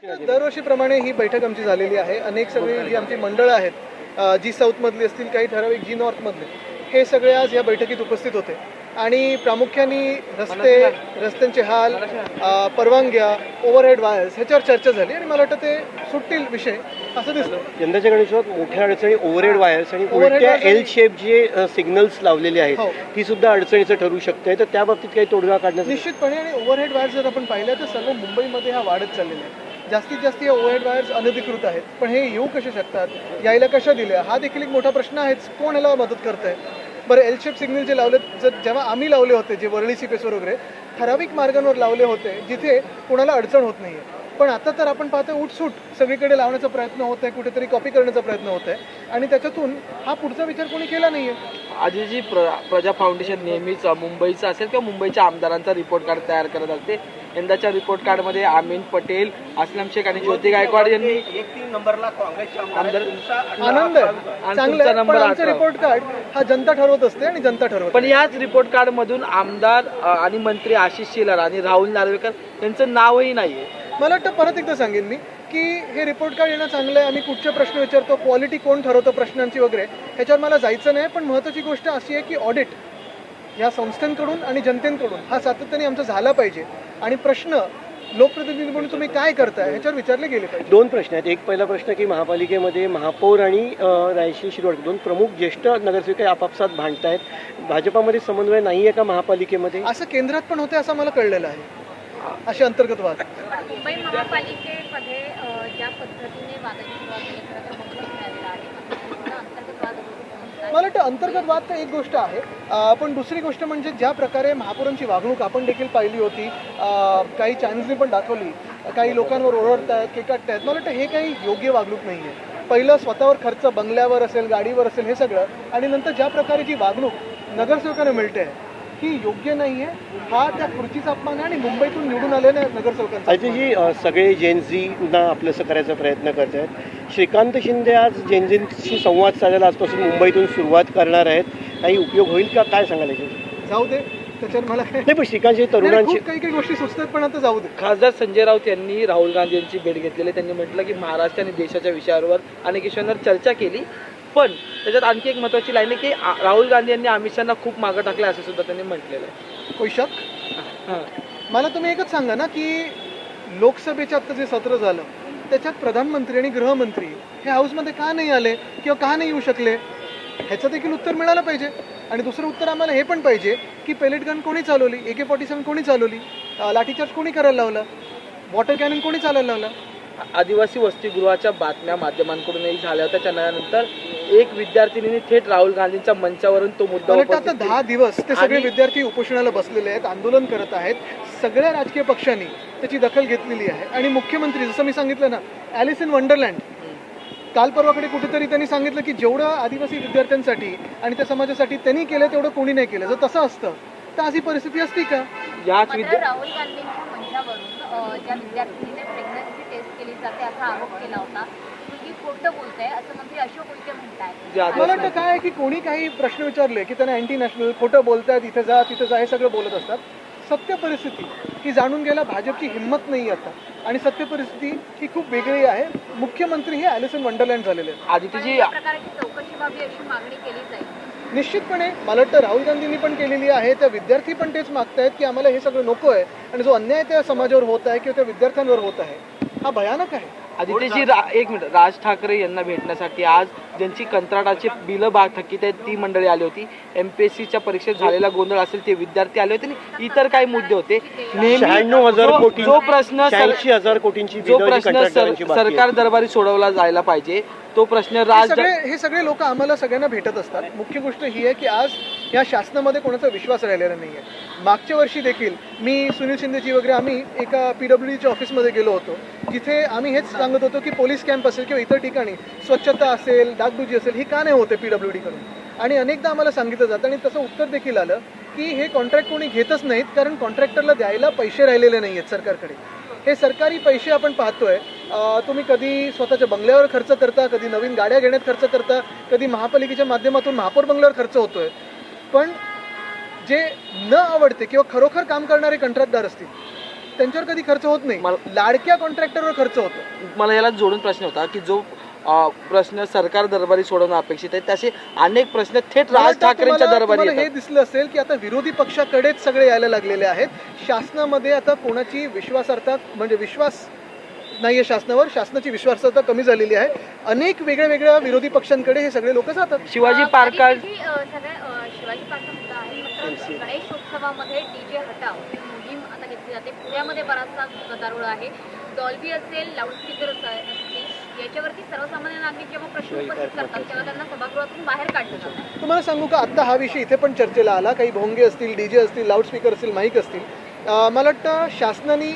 दरवर्षीप्रमाणे ही बैठक आमची झालेली आहे. अनेक सगळी जी आमची मंडळं आहेत, जी साऊथमधली असतील, काही ठराविक जी नॉर्थमधले, हे सगळे आज या बैठकीत उपस्थित होते. आणि प्रामुख्याने रस्त्यांचे हाल, परवानग्या, ओव्हरहेड वायर्स ह्याच्यावर चर्चा झाली आणि मला वाटतं ते सुटतील विषय असं दिसलं. यंदाच्या गणेशोत्सवात मोठ्या अडचणी ओव्हरहेड वायर्स आणि उलट्या एल शेप जे सिग्नल्स लावलेले आहेत ती सुद्धा अडचणीचं ठरू शकते. तर त्या बाबतीत काही तोडगा काढण्यात निश्चितपणे. आणि ओव्हरहेड वायर्स जर आपण पाहिल्या तर सर्व मुंबईमध्ये हा वाढत चाललेला आहे. जास्तीत जास्त या ओव्हरहेड वायर्स अनधिकृत आहेत, पण हे येऊ कसे शकतात, यायला कशा दिल्या, हा देखील एक मोठा प्रश्न आहेच. कोण ह्याला मदत करत आहे? बरं, एल शेप सिग्नल जे लावले, जेव्हा आम्ही लावले होते, जे वरळी सीपेसवर वगैरे ठराविक मार्गांवर लावले होते जिथे कोणाला अडचण होत नाही आहे. पण आता तर आपण पाहतो उठसूट सगळीकडे लावण्याचा प्रयत्न होत आहे, कुठेतरी कॉपी करण्याचा प्रयत्न होत आहे आणि त्याच्यातून हा पुढचा विचार कोणी केला नाही आहे. आजची प्रजा फाउंडेशन नेहमीच मुंबईचा असेल किंवा मुंबईच्या आमदारांचा रिपोर्ट कार्ड तयार करत असते. यंदाच्या रिपोर्ट कार्डमध्ये आमीन पटेल, अस्लम शेख आणि ज्योती गायकवाड यांनी 1-3 नंबरला आनंद आहे, चांगला. पण आमचं रिपोर्ट कार्ड हा जनता ठरवत असते आणि जनता ठरवते. पण याच रिपोर्ट कार्ड मधून आमदार आणि मंत्री आशिष शेलार आणि राहुल नार्वेकर यांचं नावही नाहीये. मला वाटतं परत एकदा सांगेन मी की हे रिपोर्ट कार्ड येणं चांगलं आहे. आम्ही कुठचे प्रश्न विचारतो, क्वालिटी कोण ठरवतो प्रश्नांची वगैरे, ह्याच्यावर मला जायचं नाही. पण महत्त्वाची गोष्ट अशी आहे की ऑडिट या संस्थांकडून आणि जनतेकडून हा सातत्याने आमचा झाला पाहिजे आणि प्रश्न लोकप्रतिनिधी म्हणून तुम्ही काय करताय ह्याच्यावर विचारले गेले पाहिजे. 2 प्रश्न आहेत. एक पहिला प्रश्न की महापालिकेमध्ये महापौर आणि रायश्री शिरोडकर 2 प्रमुख ज्येष्ठ नगरसेवक आपापसात भांडतायत. भाजपामध्ये समन्वय नाही आहे का महापालिकेमध्ये? असं केंद्रात पण होते असं मला कळलेलं आहे. असे अंतर्गत वाद मुंबई महापालिकेमध्ये ज्या पद्धतीने वादाची सुरुवात केली खरं तर बहुमत मिळालेलं आहे. अंतर्गत वाद मला वाटतं अंतर्गत वाद तर एक गोष्ट आहे, पण दुसरी गोष्ट म्हणजे ज्या प्रकारे महापौरांची वागणूक आपण देखील पाहिली होती, काही चॅनल्सनी पण दाखवली, काही लोकांवर ओरडतायत, केकाटतायत. मला वाटतं हे काही योग्य वागणूक नाही आहे. पहिलं स्वतःवर खर्च बंगल्यावर असेल, गाडीवर असेल, हे सगळं, आणि नंतर ज्या प्रकारे जी वागणूक नगरसेवकांना मिळते ही योग्य नाही आहे. हा त्या खुर्चीचा अपमान आहे आणि मुंबईतून निवडून आलेल्या नगरसेवकांचा. जी सगळे जेनझींना आपलंसं करायचा प्रयत्न करत आहेत. श्रीकांत शिंदे आज जेनझींशी संवाद साधायला आजपासून मुंबईतून सुरुवात करणार आहेत. काही उपयोग होईल का, काय सांगाल याच्यावर? जाऊ दे, त्याच्यावर मला नाही, पण श्रीकांत तरुणांची काही गोष्टी सुचतात, पण आता जाऊ दे. खासदार संजय राऊत यांनी राहुल गांधी यांची भेट घेतलेली. त्यांनी म्हटलं की महाराष्ट्र आणि देशाच्या विषयावर अनेक विषयांवर चर्चा केली. पण त्याच्यात आणखी एक महत्त्वाची लाईन आहे की राहुल गांधी यांनी अमित शहाना खूप मागं टाकलं असं सुद्धा त्यांनी म्हटलेलं आहे. कोई शक? मला तुम्ही एकच सांगा ना की लोकसभेच्या आता जे सत्र झालं त्याच्यात प्रधानमंत्री आणि गृहमंत्री हे हाऊसमध्ये का नाही आले किंवा का नाही येऊ शकले, ह्याचं देखील उत्तर मिळालं पाहिजे. आणि दुसरं उत्तर आम्हाला हे पण पाहिजे की पेलेट गन कोणी चालवली, AK-47 कोणी चालवली, लाठीचार्ज कोणी करायला लावला, वॉटर कॅनन कोणी चालायला लावला. आदिवासी वसतिगृहाच्या बातम्या माध्यमांकडूनही झाल्या होत्या. त्यानंतर एक विद्यार्थिनीने थेट राहुल गांधींच्या मंचावरून तो मुद्दा आता 10 दिवस ते सगळे विद्यार्थी उपोषणाला बसलेले आहेत, आंदोलन करत आहेत. सगळ्या राजकीय पक्षांनी त्याची दखल घेतलेली आहे. आणि मुख्यमंत्री, जसं मी सांगितलं ना, ॲलिस इन वंडरलँड, काल परवाकडे कुठेतरी त्यांनी सांगितलं की जेवढं आदिवासी विद्यार्थ्यांसाठी आणि त्या समाजासाठी त्यांनी केलं तेवढं कोणी नाही केलं. जर तसं असतं तर अशी परिस्थिती असती का? राहुल गांधींच्या मंचावरून ज्या विद्यार्थिनीने प्रेग्नन्सी टेस्ट केली जाते असा आरोप केला होता, मुलगी खोटं बोलते असं मंत्री अशोक उईके म्हणतायत. मला वाटतं काय आहे की कोणी काही प्रश्न विचारले की त्यांना अँटी नॅशनल, खोटं बोलतायत, इथे जा तिथे जा, हे सगळं बोलत असतात. सत्य परिस्थिती ही जाणून घ्यायला भाजपची हिंमत नाही आता. आणि सत्य परिस्थिती ही खूप वेगळी आहे. मुख्यमंत्री हे ॲलिस इन वंडरलँड झालेले आहेत. आदित्यजी प्रकारची चौकशी व्हावी अशी मागणी केली जाईल. निश्चितपणे मला वाटतं राहुल गांधींनी पण केलेली आहे. त्या विद्यार्थी पण तेच मागतायत की आम्हाला हे सगळं नको आहे. आणि जो अन्याय त्या समाजावर होत आहे किंवा त्या विद्यार्थ्यांवर होत आहे हा भयानक आहे. आदित्यजी, एक मिनिट, राज ठाकरे यांना भेटण्यासाठी आज ज्यांची कंत्राटाची बिलं थकीत आहेत ती मंडळी आली होती. MPSCच्या परीक्षेत झालेला गोंधळ असेल ते विद्यार्थी आले होते आणि इतर काही मुद्दे होते. 96,000 कोटी, जो प्रश्न 86,000 कोटींची सरकार दरबारी सोडवला जायला पाहिजे तो प्रश्न हे सगळे लोक आम्हाला सगळ्यांना भेटत असतात. मुख्य गोष्ट ही आहे की आज या शासनामध्ये कोणाचा विश्वास राहिलेला नाही आहे. मागच्या वर्षी देखील मी, सुनील शिंदेजी वगैरे आम्ही एका PWDच्या ऑफिसमध्ये गेलो होतो, जिथे आम्ही हेच सांगत होतो की पोलीस कॅम्प असेल किंवा इतर ठिकाणी स्वच्छता असेल, डागडुजी असेल, ही का नाही होते PWD कडून. आणि अनेकदा आम्हाला सांगितलं जातं आणि तसं उत्तर देखील आलं की हे कॉन्ट्रॅक्ट कोणी घेतच नाहीत कारण कॉन्ट्रॅक्टरला द्यायला पैसे राहिलेले नाही आहेत सरकारकडे. हे सरकारी पैसे आपण पाहतोय, तुम्ही कधी स्वतःच्या बंगल्यावर खर्च करता, कधी नवीन गाड्या घेण्यात खर्च करता, कधी महापालिकेच्या माध्यमातून महापौर बंगल्यावर खर्च होतोय. पण जे न आवडते किंवा खरोखर काम करणारे कंत्राटदार असतील त्यांच्यावर कधी खर्च होत नाही. लाडक्या कॉन्ट्रॅक्टरवर खर्च होतो. मला याला जोडून प्रश्न होता की जो प्रश्न सरकार दरबारी सोडवणं अपेक्षित आहे तसे अनेक प्रश्न थेट राज ठाकरेंच्या दरबारी तुम्हाला हे येतात. दिसलं असेल की आता विरोधी पक्षाकडेच सगळे यायला लागलेले आहेत. शासनामध्ये आता कोणाची विश्वासार्हता म्हणजे विश्वास नाहीये शासनावर, शासनाची विश्वासार्हता कमी झालेली आहे. अनेक वेगळ्या वेगळ्या विरोधी पक्षांकडे हे सगळे लोक जातात. शिवाजी पार्कात शिवाजी पार्क मुद्दा आहे. मात्र गणेशोत्सवामध्ये डीजे हटाव ही मोहीम आता घेतली जाते. पुण्यामध्ये बराचसा गदारोळ आहे. डॉल्बी असेल, लाऊडस्पीकर असतील, याच्यावरती सर्वसामान्य नागरिक जेव्हा प्रश्न उपस्थित करतात तेव्हा त्यांना सभागृहातून बाहेर काढलं जातं. तुम्हाला सांगू का, आता हा विषय इथे पण चर्चेला आला. काही भोंगे असतील, डीजे असतील, लाऊडस्पीकर असतील, माईक असतील. मला वाटतं शासनाने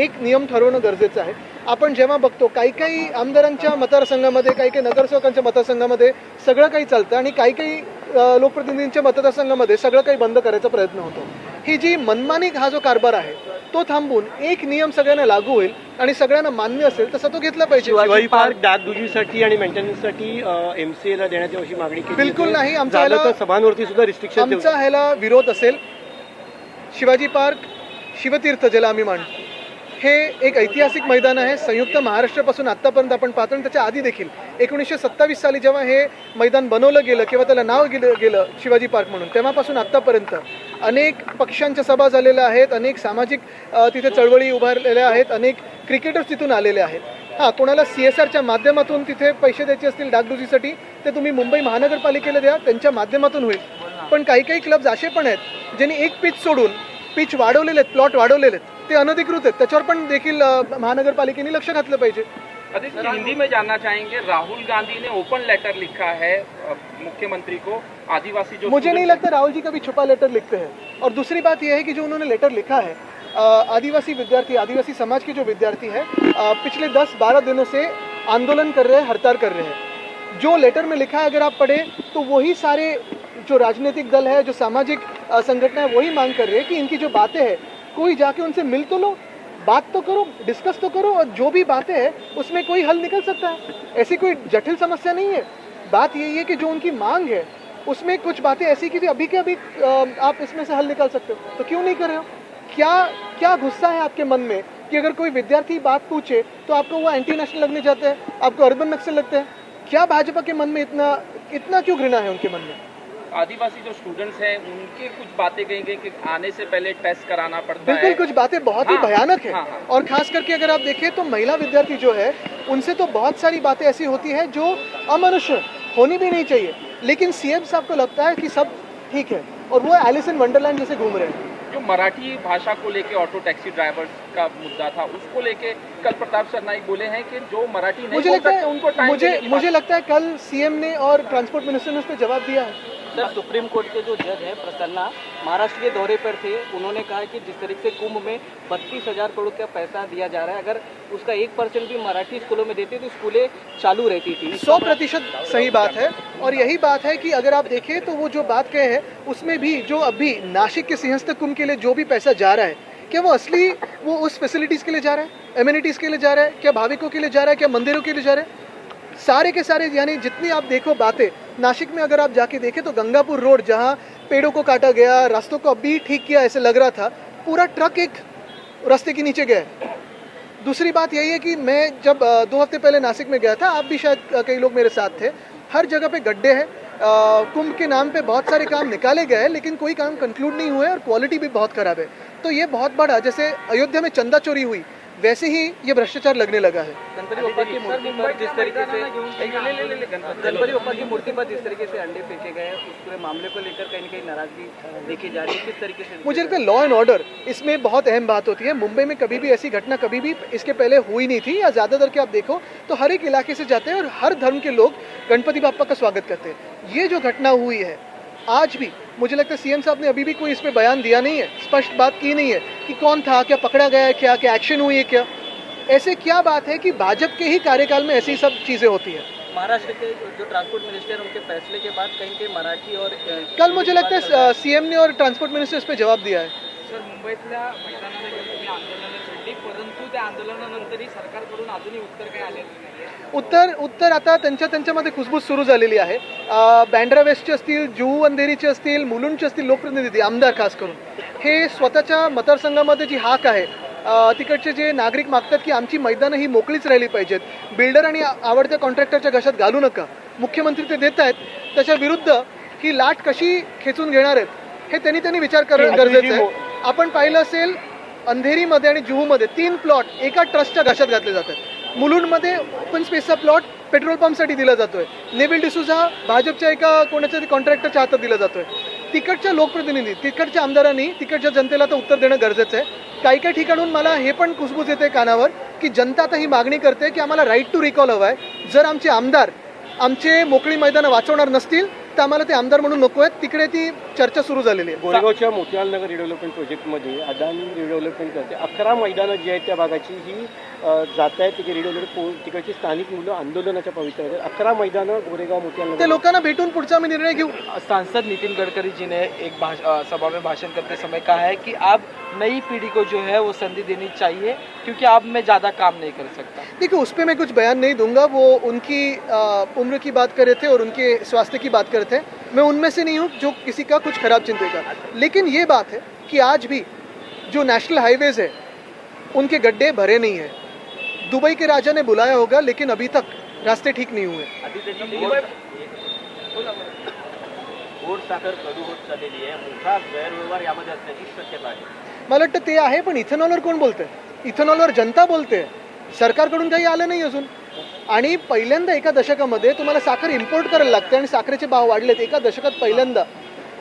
एक नियम ठरवणं गरजेचं आहे. आपण जेव्हा बघतो काही काही आमदारांच्या मतदारसंघामध्ये, काही काही नगरसेवकांच्या मतदारसंघामध्ये सगळं काही चालतं आणि काही काही लोकप्रतिनिधींच्या मतदारसंघामध्ये सगळं काही बंद करायचा प्रयत्न होतो. ही जी मनमानी हा जो कारभार आहे तो थांबून एक नियम सगळ्यांना लागू होईल आणि सगळ्यांना मान्य असेल तसा तो घेतला पाहिजे. शिवाजी पार्क डागडुजीसाठी आणि मेंटेनन्ससाठी MCA ला देण्याची अशी मागणी केली. बिलकुल नाही. झालं तर सभांवरती सुद्धा रिस्ट्रिक्शन आमचा ह्याला विरोध असेल. शिवाजी पार्क शिवतीर्थ ज्याला आम्ही मानतो, हे एक ऐतिहासिक मैदान आहे. संयुक्त महाराष्ट्रापासून आत्तापर्यंत आपण पाहतो आणि त्याच्या आधी देखील 1927 साली जेव्हा हे मैदान बनवलं गेलं किंवा त्याला नाव गेलं शिवाजी पार्क म्हणून, तेव्हापासून आत्तापर्यंत अनेक पक्षांच्या सभा झालेल्या आहेत, अनेक सामाजिक तिथे चळवळी उभारलेल्या आहेत, अनेक क्रिकेटर्स तिथून आलेले आहेत. हां, कोणाला CSRच्या माध्यमातून तिथे पैसे द्यायचे असतील डागडुजीसाठी ते तुम्ही मुंबई महानगरपालिकेला द्या, त्यांच्या माध्यमातून होईल. पण काही काही क्लब्स असे पण आहेत ज्यांनी एक पिच सोडून पिच वाढवलेले आहेत, प्लॉट वाढवलेले आहेत, ते अनधिकृत आहेत. त्याच्यावर पण देखील महानगरपालिकेने लक्ष घातलं पाहिजे. अधिक हिंदी में जानना चाहेंगे, राहुल गांधी ने ओपन लेटर लिखा है मुख्यमंत्री को, आदिवासी जो मुझे नहीं लगता राहुल जी कभी छुपा लेटर लिखते हैं. और दूसरी बात यह है कि जो उन्होंने लेटर लिखा है, आदिवासी विद्यार्थी, आदिवासी समाज के जो विद्यार्थी हैं पिछले 10-12 दिनों से आंदोलन कर रहे हैं, हड़ताल कर रहे हैं. जो लेटर में लिखा है अगर आप पढ़े तो वही सारे जो राजनीतिक दल है, जो सामाजिक संगठन है, वही मांग कर रहे हैं कि इनकी जो बातें हैं कोई जाके उनसे मिल तो लो, बात तो करो, डिस्कस तो करो, और जो भी बातें हैं उसमें कोई हल निकल सकता है. ऐसी कोई जटिल समस्या नहीं है. बात यही है कि जो उनकी मांग है उसमें कुछ बातें ऐसी कि अभी के अभी आप इसमें से हल निकाल सकते हो, तो क्यों नहीं कर रहे हो? क्या गुस्सा है आपके मन में कि अगर कोई विद्यार्थी बात पूछे तो आपको वो एंटी नेशनल लगने जाते हैं, आपको अर्बन नक्सल लगते हैं? क्या भाजपा के मन में इतना क्यों घृणा है उनके मन में? आदिवासी जो स्टूडेंट्स हैं उनकी कुछ बातें कही गई कि आने से पहले टेस्ट कराना पड़ता है. बिल्कुल, कुछ बातें बहुत ही भयानक है. हाँ. और खास करके अगर आप देखें तो महिला विद्यार्थी जो है उनसे तो बहुत सारी बातें ऐसी होती है जो अमनुष्य होनी भी नहीं चाहिए. लेकिन CM साहब को लगता है कि सब ठीक है और वो एलिस इन वंडरलैंड जैसे घूम रहे हैं. जो मराठी भाषा को लेके ऑटो टैक्सी ड्राइवर्स का मुद्दा था उसको लेके कल प्रताप सरनाईक बोले हैं कि जो मराठी नहीं मुझे बोल लगता सकते उनको टाइम है मुझे लगता है कल CM ने और ट्रांसपोर्ट मिनिस्टर ने उस पर जवाब दिया है. सर, सुप्रीम कोर्ट के जो जज है प्रसन्ना महाराष्ट्र के दौरे पर थे. उन्होंने कहा कि जिस तरीके से कुंभ में 32,000 करोड़ का पैसा दिया जा रहा है, अगर उसका 1% भी मराठी स्कूलों में देते तो स्कूलें चालू रहती थी. 100% सही बात है. और यही बात है कि अगर आप देखें तो वो जो बात कहे हैं उसमें भी जो अभी नासिक के सिंहस्थ कुंभ के लिए जो भी पैसा जा रहा है, क्या वो असली वो उस फैसिलिटीज़ के लिए जा रहा है, एमिनिटीज़ के लिए जा रहा है, क्या भाविकों के लिए जा रहा है, क्या मंदिरों के लिए जा रहा है? सारे के सारे, यानी जितनी आप देखो बातें, नासिक में अगर आप जाके देखें तो गंगापुर रोड जहाँ पेड़ों को काटा गया, रास्तों को अभी ठीक किया ऐसे लग रहा था, पूरा ट्रक एक रास्ते के नीचे गया. दूसरी बात यही है कि मैं जब 2 हफ्ते पहले नासिक में गया था, आप भी शायद कई लोग मेरे साथ थे, हर जगह पे गड्ढे हैं. कुंभ के नाम पे बहुत सारे काम निकाले गए लेकिन कोई काम कंक्लूड नहीं हुए और क्वालिटी भी बहुत ख़राब है. तो ये बहुत बड़ा, जैसे अयोध्या में चंदा चोरी हुई वैसे ही ये भ्रष्टाचार लगने लगा है. गणपति बप्पा की मूर्ति पर जिस तरीके से गणपति बप्पा की मूर्ति पर जिस तरीके से अंडे फेंके गए, उस पूरे मामले को लेकर कहीं न कहीं नाराजगी देखी जा रही है. किस तरीके से मुझे लगता है लॉ एंड ऑर्डर इसमें बहुत अहम बात होती है. मुंबई में कभी भी ऐसी घटना कभी भी इसके पहले हुई नहीं थी, या ज़्यादातर के आप देखो तो हर एक इलाके से जाते हैं और हर धर्म के लोग गणपति बाप्पा का स्वागत करते हैं. ये जो घटना हुई है आज भी, मुझे लगता है CM साहब ने अभी भी कोई इस पर बयान दिया नहीं है, स्पष्ट बात की नहीं है कि कौन था, क्या पकड़ा गया है, क्या क्या एक्शन हुई है, क्या ऐसे क्या बात है कि भाजपा के ही कार्यकाल में ऐसी सब चीज़ें होती है. महाराष्ट्र के जो ट्रांसपोर्ट मिनिस्टर उनके फैसले के बाद कहीं कहीं मराठी और कल मुझे लगता है CM ने और ट्रांसपोर्ट मिनिस्टर इस पर जवाब दिया है. सर, मुंबईतल्या मैदानाला गेले तुम्ही आंदोलनाला छेडली, परंतु त्या आंदोलनानंतरही सरकारकडून अजूनही उत्तर काही आलेलं नाही. उत्तर आता त्यांच्यामध्ये कुसबूस सुरू झालेली आहे. बँड्रा वेस्टचे असतील, जुहू अंधेरीचे असतील, मुलुंडचे असतील लोकप्रतिनिधी, आमदार खास करून, हे स्वतःच्या मतदारसंघामध्ये जी हाक आहे तिकडचे जे नागरिक मागतात की आमची मैदानं ही मोकळीच राहिली पाहिजेत, बिल्डर आणि आवडत्या कॉन्ट्रॅक्टरच्या घशात घालू नका, मुख्यमंत्री ते देत आहेत, त्याच्या विरुद्ध ही लाट कशी खेचून घेणार आहेत हे त्यांनी विचार करणं गरजेचं आहे. आपण पाहिलं असेल अंधेरीमध्ये आणि जुहूमध्ये 3 प्लॉट एका ट्रस्टच्या घशात घातले जातात. मुलुंडमध्ये ओपन स्पेसचा प्लॉट पेट्रोल पंपसाठी दिला जातोय. नेव्हिल डिसूझा भाजपच्या एका कोणाच्या तरी कॉन्ट्रॅक्टरच्या हातात दिला जातोय. तिकडच्या लोकप्रतिनिधी, तिकडच्या आमदारांनी तिकडच्या जनतेला तर उत्तर देणं गरजेचं आहे. काही ठिकाणून मला हे पण कुसबूस येते कानावर की जनता आता ही मागणी करते की आम्हाला राईट टू रिकॉल हवा आहे. जर आमचे आमदार आमचे मोकळी मैदानं वाचवणार नसतील तर आम्हाला ते आमदार म्हणून नको आहेत. तिकडे ती चर्चा सुरू झालेली आहे. गोरेगावच्या मोतीलालनगर रिडेव्हलपमेंट प्रोजेक्टमध्ये अदानी रिडेव्हलपमेंट करते. 11 मैदानं जी आहेत त्या भागाची ही जात आहेत. तिथे रिडेव्हलपमेंट तिकडची स्थानिक मुलं आंदोलनाच्या पवित्र आहेत. 11 मैदानं गोरेगाव मोतीलालनगर ते लोकांना भेटून पुढचा आम्ही निर्णय घेऊ. सांसद नितिन गडकरी जी ने एक सभा में भाषण करते समय कहा है कि अब नई पीढ़ी को जो है वो संधि देनी चाहिए क्योंकि अब मैं ज़्यादा काम नहीं कर सकता. देखिए उस पर मैं कुछ बयान नहीं दूंगा. वो उनकी उम्र की बात कर रहे थे और उनके स्वास्थ्य की बात कर रहे थे. मैं उनमें से नहीं हूँ जो किसी का कुछ खराब चिंतेगा. लेकिन ये बात है कि आज भी जो नेशनल हाईवेज है उनके गड्ढे भरे नहीं है. दुबई के राजा ने बुलाया होगा लेकिन अभी तक रास्ते ठीक नहीं हुए. गोड साखर कडू होत चाललेली आहे. मोठा गैरव्यवहार यामध्ये असण्याची शक्यता आहे. मला वाटतं ते आहे. पण इथेनॉलवर कोण बोलतंय? इथेनॉलवर जनता बोलते. सरकारकडून काही आलं नाही अजून. आणि पहिल्यांदा एका दशकामध्ये तुम्हाला साखर इम्पोर्ट करायला लागते आणि साखरेचे भाव वाढलेत एका दशकात पहिल्यांदा.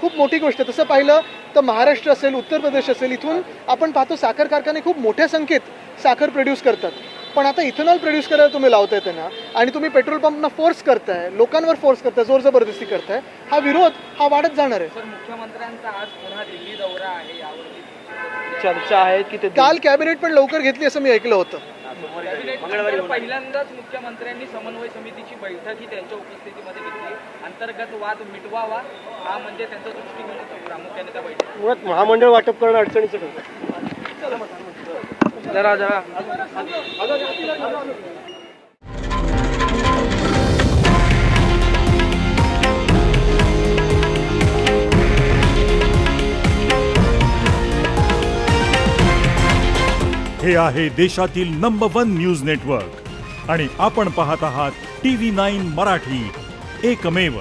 खूप मोठी गोष्ट. तसं पाहिलं तर महाराष्ट्र असेल, उत्तर प्रदेश असेल, इथून आपण पाहतो साखर कारखाने खूप मोठ्या संख्येत साखर प्रोड्यूस करतात. पण आता इथेनॉल प्रोड्यूस करायला तुम्ही लावताय त्यांना आणि तुम्ही पेट्रोल पंपना फोर्स करताय, लोकांवर फोर्स करताय, जोर जबरदस्ती करताय. हा विरोध हा वाढत जाणार आहे. सर, मुख्यमंत्र्यांचा आज पुन्हा दिल्ली दौरा आहे. यावरती चर्चा आहे की ते काल कॅबिनेट पण लवकर घेतली असं मी ऐकलं होतं. मंगळवारी पहिल्यांदाच मुख्यमंत्र्यांनी समन्वय समितीची बैठक ही त्यांच्या उपस्थितीमध्ये घेतली. अंतर्गत वाद मिटवावा हा म्हणजे त्यांचा दृष्टिकोन होता प्रामुख्याने त्या बैठकीत. मुळात महामंडळ वाटप करणं अडचणीचं ठरतं. जरा हे आहे देशातील नंबर 1 न्यूज नेटवर्क आणि आपण पाहत आहात TV9 मराठी, एकमेव.